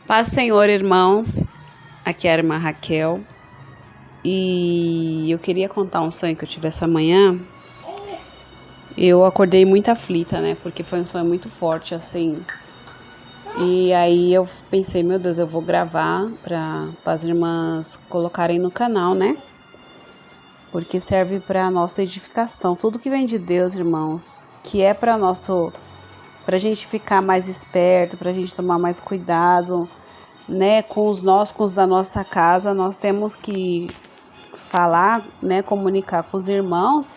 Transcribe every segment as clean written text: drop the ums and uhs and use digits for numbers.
Paz, Senhor, irmãos. Aqui é a irmã Raquel. E eu queria contar um sonho que eu tive essa manhã. Eu acordei muito aflita, né? Porque foi um sonho muito forte, assim. E aí eu pensei, meu Deus, eu vou gravar para as irmãs colocarem no canal, né? Porque serve para nossa edificação. Tudo que vem de Deus, irmãos, que é para a gente ficar mais esperto, para a gente tomar mais cuidado, né, com os da nossa casa, nós temos que falar, né, comunicar com os irmãos,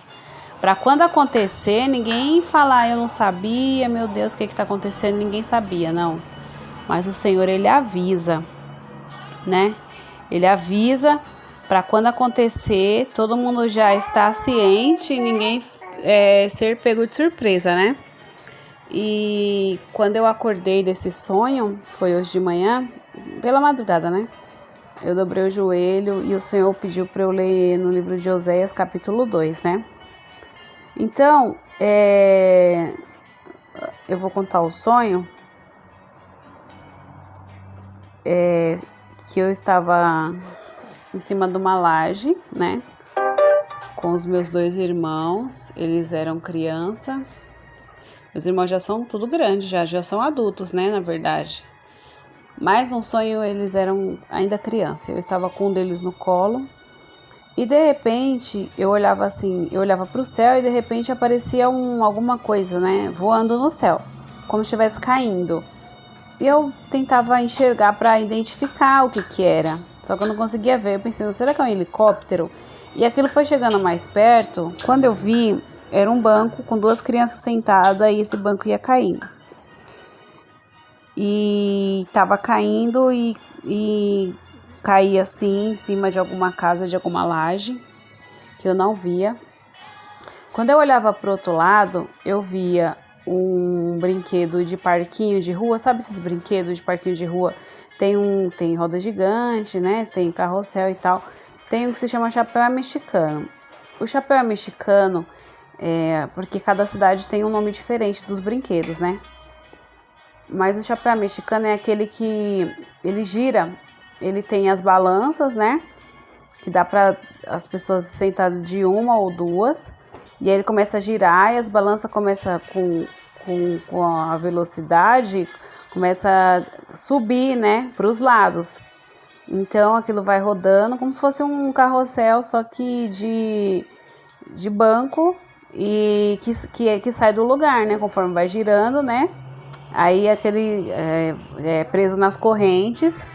para quando acontecer, ninguém falar, eu não sabia, meu Deus, o que está acontecendo, ninguém sabia, não. Mas o Senhor, Ele avisa, né, Ele avisa para quando acontecer, todo mundo já está ciente e ninguém ser pego de surpresa, né. E quando eu acordei desse sonho, foi hoje de manhã, pela madrugada, né? Eu dobrei o joelho e o Senhor pediu para eu ler no livro de Oséias, capítulo 2, né? Então, eu vou contar o sonho, que eu estava em cima de uma laje, né? Com os meus dois irmãos, eles eram criança. Meus irmãos já são tudo grandes, já são adultos, né? Na verdade. Mas no sonho eles eram ainda criança. Eu estava com um deles no colo e de repente eu olhava para o céu e de repente aparecia alguma coisa, né, voando no céu, como se estivesse caindo. E eu tentava enxergar para identificar o que era, só que eu não conseguia ver. Eu pensei, será que é um helicóptero? E aquilo foi chegando mais perto. Quando eu vi, era um banco com duas crianças sentadas e esse banco ia caindo. E estava caindo e caía assim em cima de alguma casa, de alguma laje, que eu não via. Quando eu olhava para o outro lado, eu via um brinquedo de parquinho de rua. Sabe esses brinquedos de parquinho de rua? Tem roda gigante, né? Tem carrossel e tal. Tem o que se chama chapéu mexicano. O chapéu mexicano porque cada cidade tem um nome diferente dos brinquedos, né? Mas o chapéu mexicano é aquele que ele gira, ele tem as balanças, né? Que dá para as pessoas sentarem de uma ou duas. E aí ele começa a girar e as balanças começam com a velocidade, começa a subir, né? Para os lados. Então aquilo vai rodando como se fosse um carrossel, só que de banco e que sai do lugar, né? Conforme vai girando, né? Aí aquele preso nas correntes.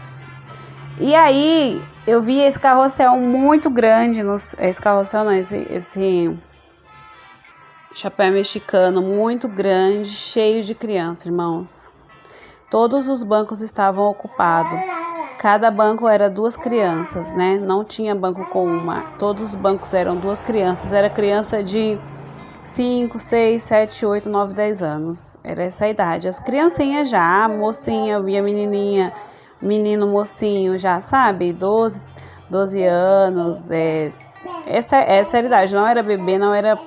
E aí eu vi esse carrossel muito grande, esse carrossel não, esse chapéu mexicano muito grande, cheio de crianças, irmãos. Todos os bancos estavam ocupados. Cada banco era duas crianças, né? Não tinha banco com uma. Todos os bancos eram duas crianças. Era criança de 5, 6, 7, 8, 9, 10 anos. Era essa a idade. As criancinhas já, mocinha, eu via menininha, menino mocinho já, sabe? 12 anos. Essa era a idade. Não era bebê, não era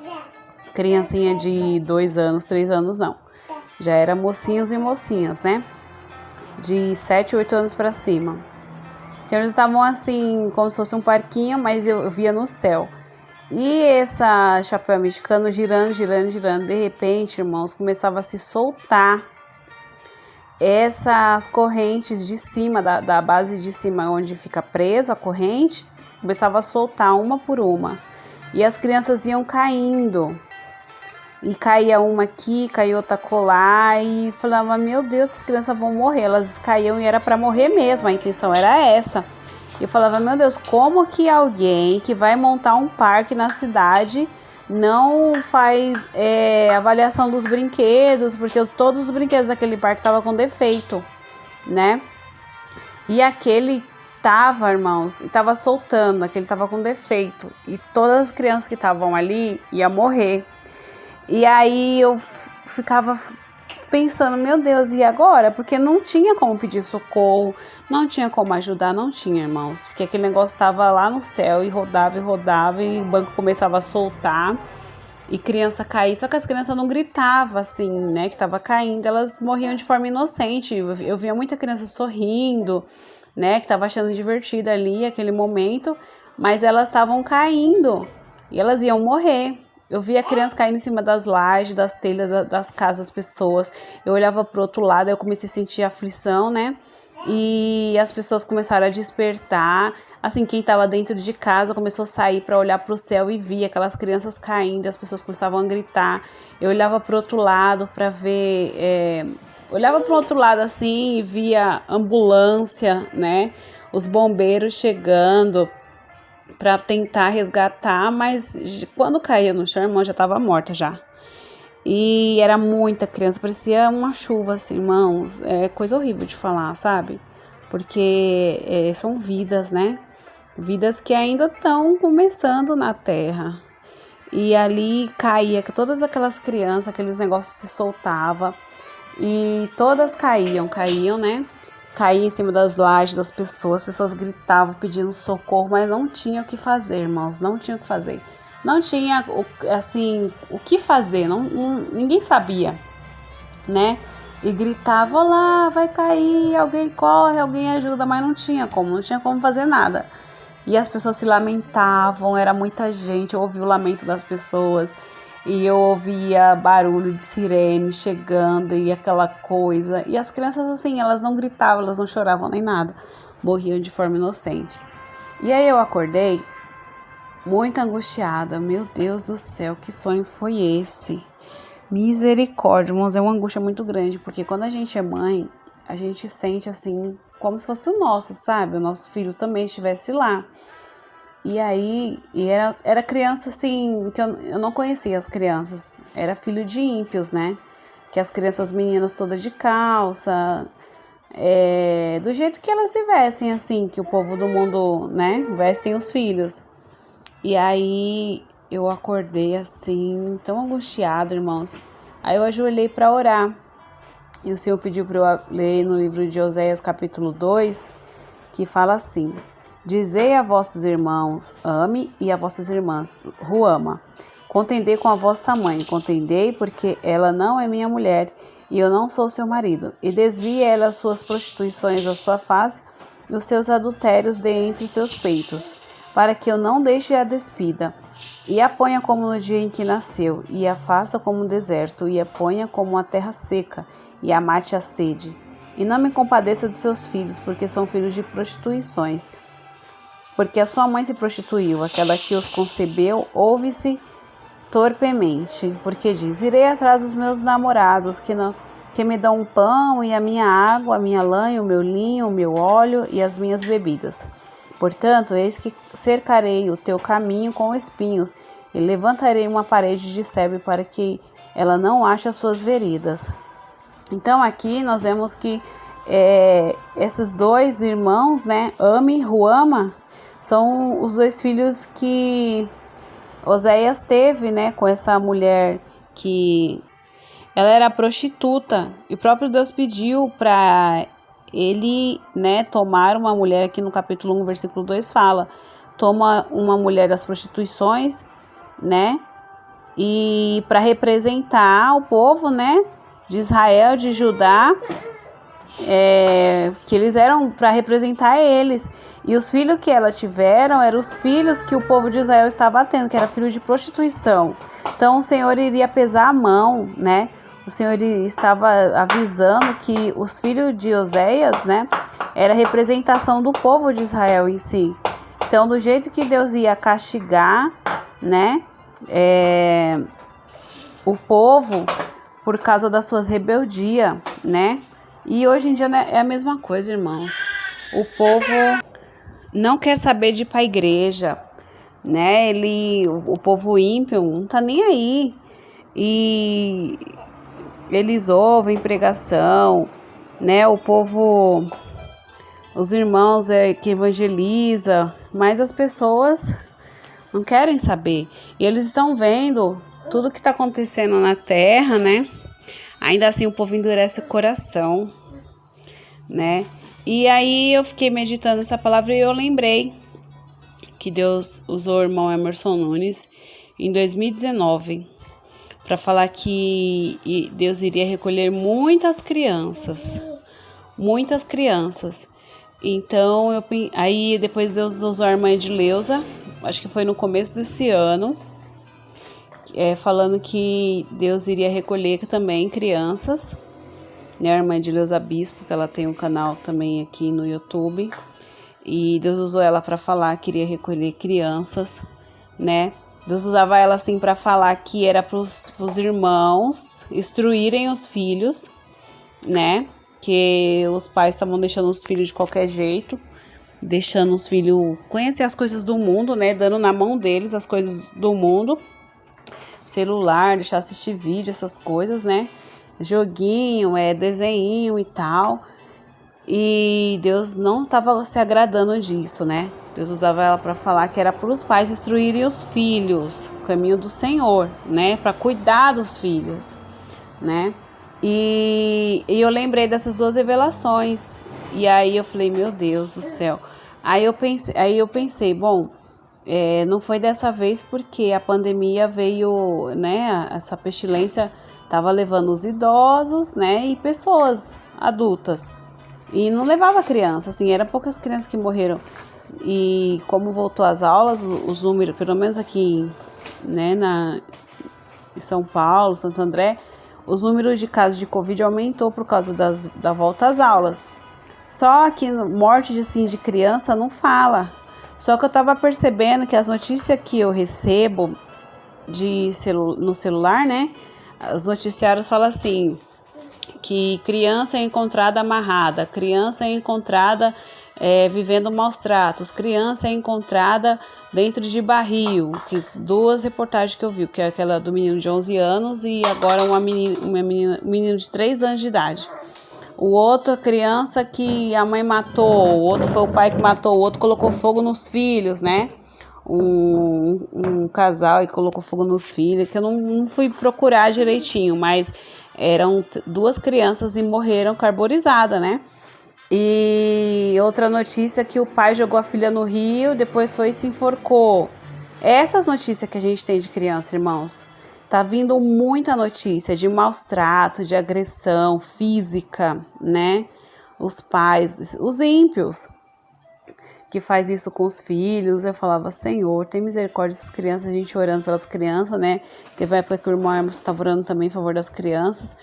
criancinha de 2 anos, 3 anos, não. Já era mocinhos e mocinhas, né? De 7, 8 anos para cima. Então eles estavam assim, como se fosse um parquinho, mas eu via no céu. E essa chapéu mexicano girando, girando, girando. De repente, irmãos, começava a se soltar essas correntes de cima, da base de cima, onde fica presa a corrente, começava a soltar uma por uma. E as crianças iam caindo. E caía uma aqui, caía outra colar. E falava, meu Deus, as crianças vão morrer. Elas caíam e era para morrer mesmo, a intenção era essa. Eu falava, meu Deus, como que alguém que vai montar um parque na cidade não faz avaliação dos brinquedos, porque todos os brinquedos daquele parque estavam com defeito, né? E aquele tava, irmãos, tava soltando, aquele tava com defeito. E todas as crianças que estavam ali iam morrer. E aí eu ficava pensando, meu Deus, e agora? Porque não tinha como pedir socorro, não tinha como ajudar, não tinha, irmãos. Porque aquele negócio estava lá no céu e rodava e o banco começava a soltar. e criança cair, só que as crianças não gritavam assim, né, que tava caindo, elas morriam de forma inocente. Eu via muita criança sorrindo, né, que tava achando divertido ali aquele momento, mas elas estavam caindo e elas iam morrer. Eu via crianças caindo em cima das lajes, das telhas das casas das pessoas. Eu olhava pro outro lado, eu comecei a sentir aflição, né? E as pessoas começaram a despertar. Assim, quem estava dentro de casa começou a sair para olhar para o céu e via aquelas crianças caindo, as pessoas começavam a gritar. Eu olhava para o outro lado para ver, olhava para o outro lado assim e via ambulância, né? Os bombeiros chegando para tentar resgatar, mas quando caía no chão, a irmã já estava morta já. E era muita criança, parecia uma chuva, assim, irmãos. É coisa horrível de falar, sabe? Porque são vidas, né? Vidas que ainda estão começando na Terra. E ali caía, que todas aquelas crianças, aqueles negócios se soltavam. E todas caíam, né? Caía em cima das lajes das pessoas. As pessoas gritavam pedindo socorro, mas não tinha o que fazer, irmãos. Não tinha o que fazer. Não tinha, assim, o que fazer. Ninguém sabia, né? E gritava, olá, vai cair, alguém corre, alguém ajuda. Mas não tinha como fazer nada. E as pessoas se lamentavam, era muita gente. Eu ouvia o lamento das pessoas. E eu ouvia barulho de sirene chegando e aquela coisa. E as crianças, assim, elas não gritavam, elas não choravam nem nada. Morriam de forma inocente. E aí eu acordei muito angustiada. Meu Deus do céu, que sonho foi esse? Misericórdia, irmãos, é uma angústia muito grande. Porque quando a gente é mãe, a gente sente assim, como se fosse o nosso, sabe? O nosso filho também estivesse lá. E aí, era criança assim, que eu não conhecia as crianças. Era filho de ímpios, né? Que as crianças meninas todas de calça, do jeito que elas se vestem, assim, que o povo do mundo, né, vestem os filhos. E aí, eu acordei assim, tão angustiada, irmãos. Aí eu ajoelhei para orar. E o Senhor pediu para eu ler no livro de Oséias, capítulo 2, que fala assim: Dizei a vossos irmãos, ame, e a vossas irmãs, ruama. Contendei com a vossa mãe, contendei, porque ela não é minha mulher, e eu não sou seu marido. E desvie ela as suas prostituições da sua face, e os seus adultérios de entre os seus peitos, para que eu não deixe a despida. E a ponha como no dia em que nasceu, e a faça como um deserto, e a ponha como uma terra seca, e a mate a sede. E não me compadeça dos seus filhos, porque são filhos de prostituições. Porque a sua mãe se prostituiu, aquela que os concebeu, ouve-se torpemente. Porque diz, irei atrás dos meus namorados, que me dão um pão e a minha água, a minha lã, o meu linho, o meu óleo e as minhas bebidas. Portanto, eis que cercarei o teu caminho com espinhos, e levantarei uma parede de sebe para que ela não ache as suas veredas. Então aqui nós vemos que esses dois irmãos, né, Ami e Ruama, são os dois filhos que Oséias teve, né, com essa mulher que ela era prostituta. E o próprio Deus pediu para ele, né, tomar uma mulher, aqui no capítulo 1, versículo 2 fala, toma uma mulher das prostituições, né, e para representar o povo, né, de Israel, de Judá, que eles eram para representar eles. E os filhos que ela tiveram eram os filhos que o povo de Israel estava tendo, que era filho de prostituição. Então o Senhor iria pesar a mão, né? O Senhor estava avisando que os filhos de Oséias, né, era a representação do povo de Israel em si. Então, do jeito que Deus ia castigar, né, o povo por causa das suas rebeldias, né? E hoje em dia, né, é a mesma coisa, irmãos. O povo não quer saber de ir para a igreja, né? O povo ímpio não tá nem aí. E eles ouvem pregação, né? O povo, os irmãos que evangeliza, mas as pessoas não querem saber. E eles estão vendo tudo que está acontecendo na terra, né? Ainda assim o povo endurece o coração, né? E aí eu fiquei meditando essa palavra e eu lembrei que Deus usou o irmão Emerson Nunes em 2019, para falar que Deus iria recolher muitas crianças. Muitas crianças. Então, aí depois Deus usou a irmã Edileuza, acho que foi no começo desse ano, falando que Deus iria recolher também crianças, né? A irmã Edileuza Bispo, que ela tem um canal também aqui no YouTube, e Deus usou ela para falar que iria recolher crianças, né? Deus usava ela assim para falar que era para os irmãos instruírem os filhos, né? Que os pais estavam deixando os filhos de qualquer jeito, deixando os filhos conhecer as coisas do mundo, né? Dando na mão deles as coisas do mundo, celular, deixar assistir vídeo, essas coisas, né? Joguinho, desenho e tal. E Deus não estava se agradando disso, né? Deus usava ela para falar que era para os pais instruírem os filhos, o caminho do Senhor, né? Para cuidar dos filhos, né? E eu lembrei dessas duas revelações. E aí eu falei, meu Deus do céu. Aí eu pensei, bom, não foi dessa vez porque a pandemia veio, né? Essa pestilência estava levando os idosos, né? E pessoas adultas. E não levava criança, assim, eram poucas crianças que morreram. E como voltou às aulas, os números, pelo menos aqui, né, em São Paulo, Santo André, os números de casos de Covid aumentou por causa da volta às aulas. Só que morte de criança não fala. Só que eu estava percebendo que as notícias que eu recebo no celular, né? Os noticiários falam assim, que criança é encontrada amarrada, criança é encontrada vivendo maus tratos, criança é encontrada dentro de barril, que duas reportagens que eu vi, que é aquela do menino de 11 anos e agora um menino de 3 anos de idade. O outro, a criança que a mãe matou, o outro foi o pai que matou, o outro colocou fogo nos filhos, né? Um casal e colocou fogo nos filhos, que eu não fui procurar direitinho, mas eram 2 crianças e morreram carbonizadas, né? E outra notícia que o pai jogou a filha no rio, depois foi e se enforcou. Essas notícias que a gente tem de criança, irmãos, tá vindo muita notícia de maus tratos, de agressão física, né? Os pais, os ímpios, que faz isso com os filhos. Eu falava, Senhor, tem misericórdia dessas crianças, a gente orando pelas crianças, né? Teve uma época que o irmão Hermes estava orando também em favor das crianças.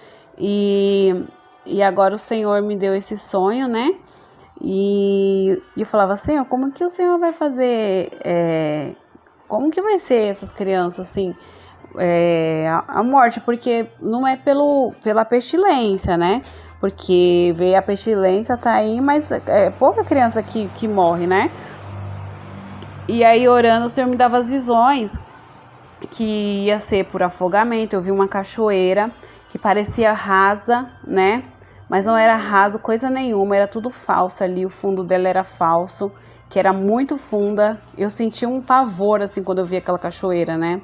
E agora o Senhor me deu esse sonho, né? E eu falava, Senhor, como que o Senhor vai fazer? Como que vai ser essas crianças, assim, a morte? Porque não é pela pestilência, né? Porque veio a pestilência, tá aí, mas é pouca criança que morre, né? E aí, orando, o Senhor me dava as visões que ia ser por afogamento. Eu vi uma cachoeira que parecia rasa, né? Mas não era raso coisa nenhuma, era tudo falso ali, o fundo dela era falso, que era muito funda. Eu senti um pavor, assim, quando eu vi aquela cachoeira, né?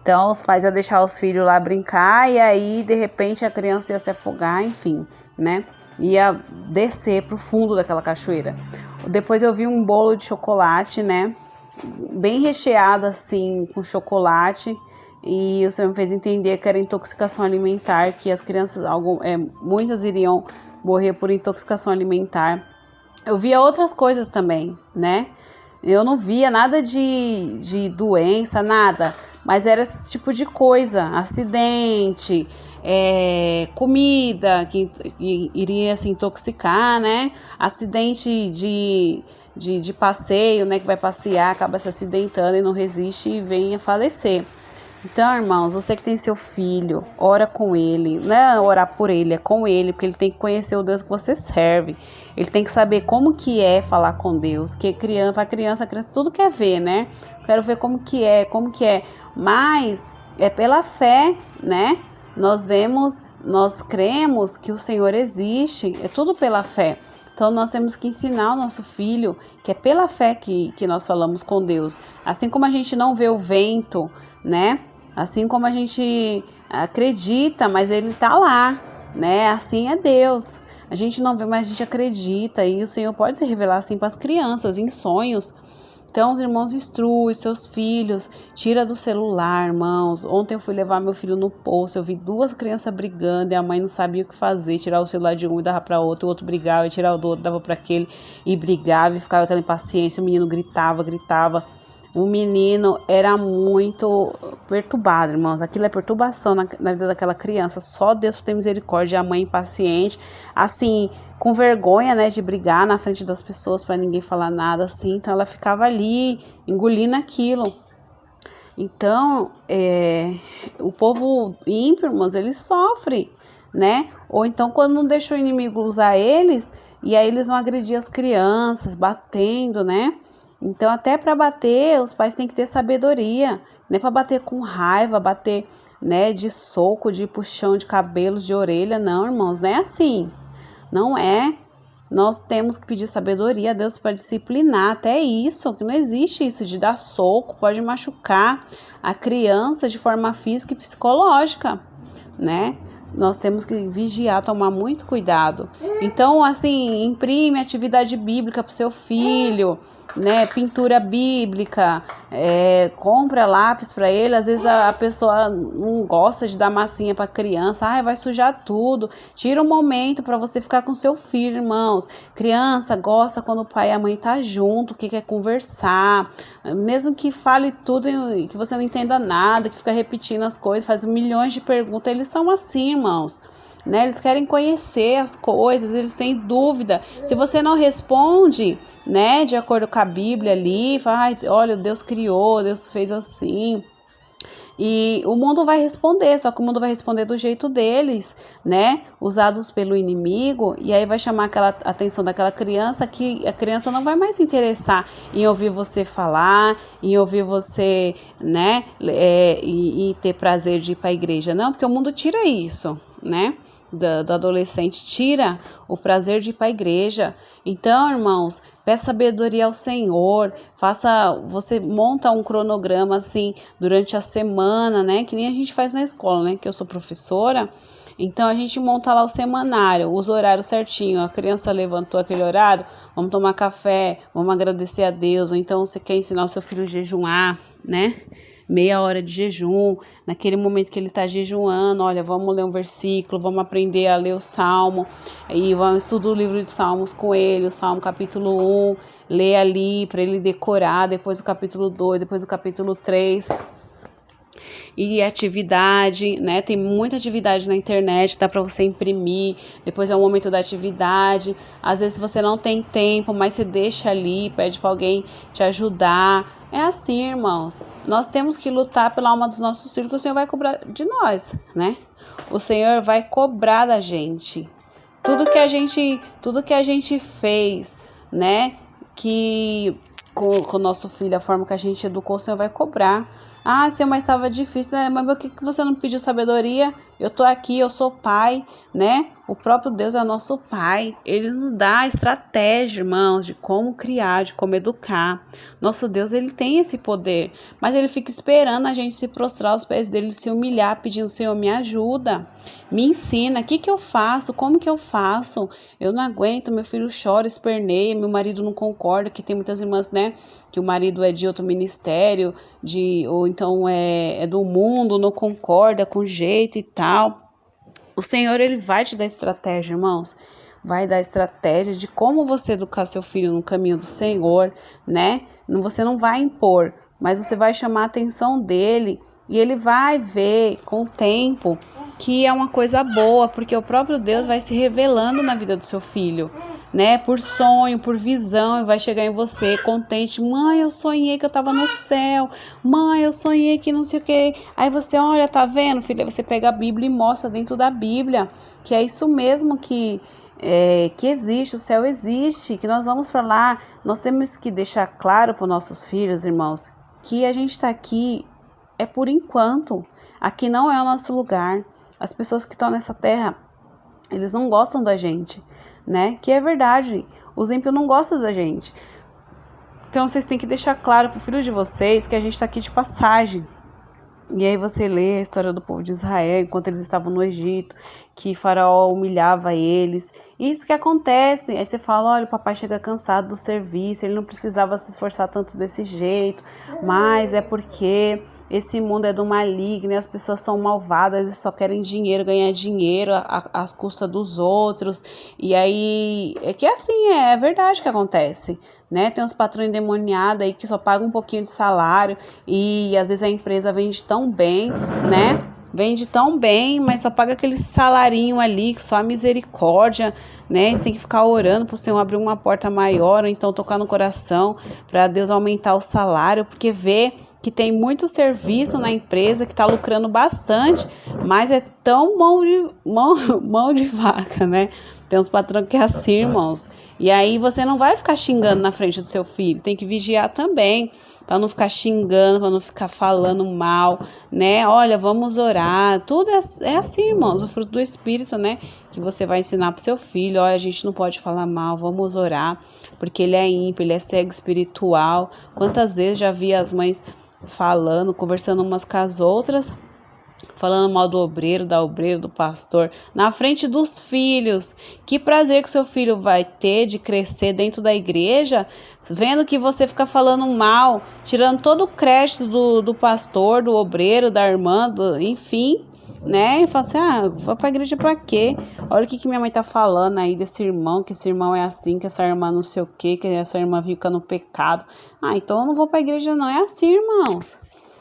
Então, os pais iam deixar os filhos lá brincar e aí, de repente, a criança ia se afogar, enfim, né? Ia descer pro fundo daquela cachoeira. Depois eu vi um bolo de chocolate, né? Bem recheado, assim, com chocolate. E o Senhor me fez entender que era intoxicação alimentar, que as crianças, muitas iriam morrer por intoxicação alimentar. Eu via outras coisas também, né? Eu não via nada de doença, nada, mas era esse tipo de coisa, acidente, comida que iria se intoxicar, né? Acidente de passeio, né? Que vai passear, acaba se acidentando e não resiste e vem a falecer. Então, irmãos, você que tem seu filho, ora com ele, não é orar por ele, é com ele, porque ele tem que conhecer o Deus que você serve. Ele tem que saber como que é falar com Deus, que a criança tudo quer ver, né? Quero ver como que é. Mas é pela fé, né? Nós cremos que o Senhor existe, é tudo pela fé. Então, nós temos que ensinar o nosso filho que é pela fé que nós falamos com Deus. Assim como a gente não vê o vento, né? Assim como a gente acredita, mas ele tá lá, né? Assim é Deus. A gente não vê, mas a gente acredita. E o Senhor pode se revelar assim para as crianças, em sonhos, Então, os irmãos, instrui seus filhos, tira do celular, irmãos. Ontem eu fui levar meu filho no posto, eu vi 2 crianças brigando e a mãe não sabia o que fazer, tirar o celular de um e dava para outro, o outro brigava e tirava do outro, dava para aquele e brigava e ficava aquela impaciência, o menino gritava. O menino era muito perturbado, irmãos. Aquilo é perturbação na vida daquela criança. Só Deus tem misericórdia. A mãe impaciente, assim, com vergonha, né, de brigar na frente das pessoas para ninguém falar nada, assim. Então ela ficava ali engolindo aquilo. Então, o povo ímpio, irmãos, eles sofrem, né? Ou então quando não deixa o inimigo usar eles, e aí eles vão agredir as crianças, batendo, né? Então, até para bater, os pais têm que ter sabedoria, não é para bater com raiva, bater, né, de soco, de puxão de cabelo, de orelha, não, irmãos, não é assim, não é. Nós temos que pedir sabedoria a Deus para disciplinar, até isso, que não existe isso de dar soco, pode machucar a criança de forma física e psicológica, né? Nós temos que vigiar, tomar muito cuidado. Então, assim, imprime atividade bíblica para o seu filho, né? Pintura bíblica, compra lápis para ele. Às vezes a pessoa não gosta de dar massinha para criança, vai sujar tudo. Tira um momento para você ficar com seu filho, irmãos. Criança gosta quando o pai e a mãe tá junto, que quer conversar, mesmo que fale tudo e que você não entenda nada, que fica repetindo as coisas, faz milhões de perguntas. Eles são assim, irmãos, né? Eles querem conhecer as coisas, eles têm dúvida. Se você não responde, né, de acordo com a Bíblia ali, fala, olha, Deus criou, Deus fez assim. E o mundo vai responder, só que o mundo vai responder do jeito deles, né? Usados pelo inimigo, e aí vai chamar aquela atenção daquela criança, que a criança não vai mais se interessar em ouvir você falar, em ouvir você, né? E ter prazer de ir para a igreja, não, porque o mundo tira isso, né? Do adolescente, tira o prazer de ir para a igreja. Então, irmãos, peça sabedoria ao Senhor, você monta um cronograma assim durante a semana, né? Que nem a gente faz na escola, né? Que eu sou professora, então a gente monta lá o semanário, os horários certinho. A criança levantou aquele horário, vamos tomar café, vamos agradecer a Deus. Ou então você quer ensinar o seu filho a jejuar, né? Meia hora de jejum, naquele momento que ele está jejuando, olha, vamos ler um versículo, vamos aprender a ler o Salmo, e vamos estudar o livro de Salmos com ele, o Salmo capítulo 1, ler ali para ele decorar, depois o capítulo 2, depois o capítulo 3, e atividade, né? Tem muita atividade na internet, dá para você imprimir. Depois é o momento da atividade. Às vezes você não tem tempo, mas você deixa ali, pede para alguém te ajudar. É assim, irmãos. Nós temos que lutar pela alma dos nossos filhos, que o Senhor vai cobrar de nós, né? O Senhor vai cobrar da gente. Tudo que a gente fez, né? Que com o nosso filho, a forma que a gente educou, o Senhor vai cobrar. Seu, mas estava difícil, né? Mas por que você não pediu sabedoria? Eu tô aqui, eu sou pai, né? O próprio Deus é o nosso pai. Ele nos dá estratégia, irmãos, de como criar, de como educar. Nosso Deus, ele tem esse poder, mas ele fica esperando a gente se prostrar aos pés dele, se humilhar, pedindo, Senhor, me ajuda, me ensina, o que que eu faço, como que eu faço? Eu não aguento, meu filho chora, esperneia, meu marido não concorda, que tem muitas irmãs, né, que o marido é de outro ministério, ou então é do mundo, não concorda com o jeito e tal. O Senhor, ele vai te dar estratégia, irmãos. Vai dar estratégia de como você educar seu filho no caminho do Senhor, né? Você não vai impor, mas você vai chamar a atenção dele e ele vai ver com o tempo que é uma coisa boa, porque o próprio Deus vai se revelando na vida do seu filho, né? Por sonho, por visão, e vai chegar em você contente. Mãe, eu sonhei que eu tava no céu. Mãe, eu sonhei que não sei o que. Aí você, olha, tá vendo, filha? Aí você pega a Bíblia e mostra dentro da Bíblia que é isso mesmo que existe, o céu existe, que nós vamos para lá. Nós temos que deixar claro para os nossos filhos, irmãos, que a gente está aqui por enquanto. Aqui não é o nosso lugar. As pessoas que estão nessa terra, eles não gostam da gente, né? Que é verdade. Os ímpios não gostam da gente. Então vocês têm que deixar claro para o filho de vocês que a gente está aqui de passagem. E aí você lê a história do povo de Israel, enquanto eles estavam no Egito, que Faraó humilhava eles, Isso que acontece. Aí você fala, olha, o papai chega cansado do serviço, ele não precisava se esforçar tanto desse jeito, mas é porque esse mundo é do maligno e as pessoas são malvadas e só querem dinheiro, ganhar dinheiro às custas dos outros. E aí, é que assim, é verdade que acontece, né? Tem uns patrões endemoniados aí que só pagam um pouquinho de salário e às vezes a empresa vende tão bem, né? Vende tão bem, mas só paga aquele salarinho ali, que só a misericórdia, né? Você tem que ficar orando para o Senhor abrir uma porta maior, ou então tocar no coração para Deus aumentar o salário, porque vê que tem muito serviço na empresa, que está lucrando bastante, mas é tão mão de vaca, né? Tem uns patrões que é assim, irmãos. E aí você não vai ficar xingando na frente do seu filho, tem que vigiar também, para não ficar xingando, para não ficar falando mal, né? Olha, vamos orar. Tudo é assim, irmãos, o fruto do Espírito, né? Que você vai ensinar para o seu filho. Olha, a gente não pode falar mal, vamos orar, porque ele é ímpio, ele é cego espiritual. Quantas vezes já vi as mães falando, conversando umas com as outras, falando mal do obreiro, da obreira, do pastor, na frente dos filhos. Que prazer que seu filho vai ter de crescer dentro da igreja, vendo que você fica falando mal, tirando todo o crédito do pastor, do obreiro, da irmã, enfim, né? E fala assim, vou pra igreja pra quê? Olha o que minha mãe tá falando aí desse irmão, que esse irmão é assim, que essa irmã não sei o quê, que essa irmã fica no pecado. Então eu não vou pra igreja não. É assim, irmãos.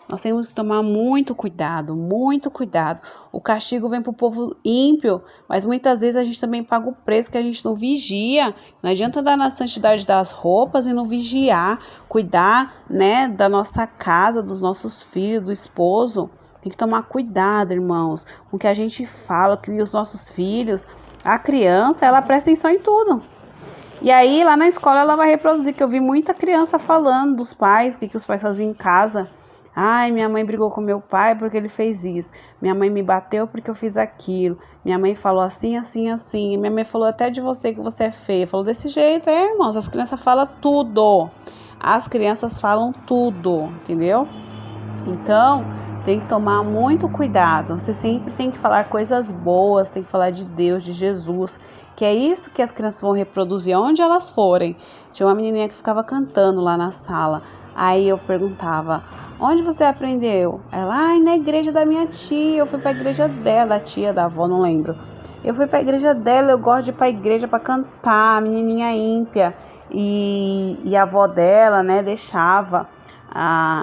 Nós temos que tomar muito cuidado, muito cuidado. O castigo vem para o povo ímpio, mas muitas vezes a gente também paga o preço que a gente não vigia. Não adianta andar na santidade das roupas e não vigiar, cuidar, né, da nossa casa, dos nossos filhos, do esposo. Tem que tomar cuidado, irmãos, com o que a gente fala, que os nossos filhos, a criança, ela presta atenção em tudo. E aí, lá na escola, ela vai reproduzir, que eu vi muita criança falando dos pais, o que os pais faziam em casa. Ai, minha mãe brigou com meu pai porque ele fez isso. Minha mãe me bateu porque eu fiz aquilo. Minha mãe falou assim, assim, assim. Minha mãe falou até de você que você é feia. Falou desse jeito, irmãos. As crianças falam tudo. As crianças falam tudo, entendeu? Então, tem que tomar muito cuidado. Você sempre tem que falar coisas boas, tem que falar de Deus, de Jesus, que é isso que as crianças vão reproduzir onde elas forem. Tinha uma menininha que ficava cantando lá na sala. Aí eu perguntava, onde você aprendeu? Ela, na igreja da minha tia. Eu fui para a igreja dela, da tia, da avó, não lembro. Eu fui para a igreja dela, eu gosto de ir para a igreja para cantar, menininha ímpia. E a avó dela, né, deixava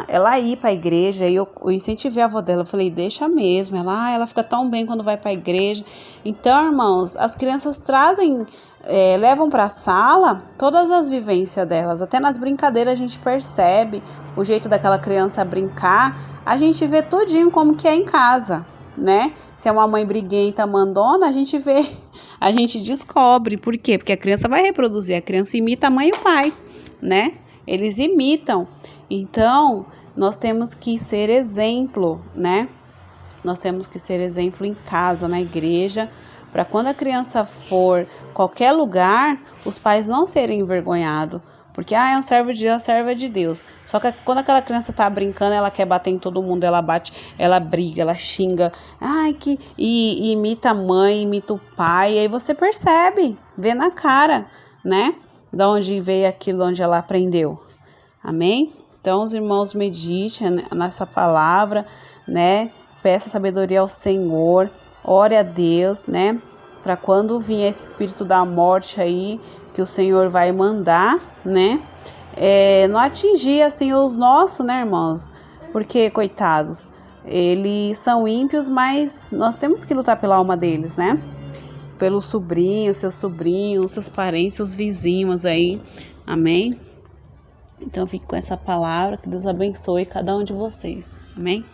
ela ir para a igreja, e eu incentivei a avó dela, eu falei, deixa mesmo, ela fica tão bem quando vai para a igreja. Então, irmãos, as crianças trazem, levam para a sala todas as vivências delas, até nas brincadeiras a gente percebe o jeito daquela criança brincar, a gente vê tudinho como que é em casa, né? Se é uma mãe briguenta, mandona, a gente vê, a gente descobre. Por quê? Porque a criança vai reproduzir, a criança imita a mãe e o pai, né? Eles imitam. Então, nós temos que ser exemplo, né? Nós temos que ser exemplo em casa, na igreja, para quando a criança for qualquer lugar, os pais não serem envergonhados. Porque, é um servo de Deus, serva de Deus. Só que quando aquela criança tá brincando, ela quer bater em todo mundo, ela bate, ela briga, ela xinga. E imita a mãe, imita o pai. E aí você percebe, vê na cara, né? De onde veio aquilo, onde ela aprendeu. Amém? Então, os irmãos, meditem nessa palavra, né? Peça sabedoria ao Senhor, ore a Deus, né? Para quando vier esse espírito da morte aí, que o Senhor vai mandar, né? Não atingir, assim, os nossos, né, irmãos? Porque, coitados, eles são ímpios, mas nós temos que lutar pela alma deles, né? Pelos sobrinhos, seus parentes, seus vizinhos aí. Amém? Então, fique com essa palavra, que Deus abençoe cada um de vocês. Amém?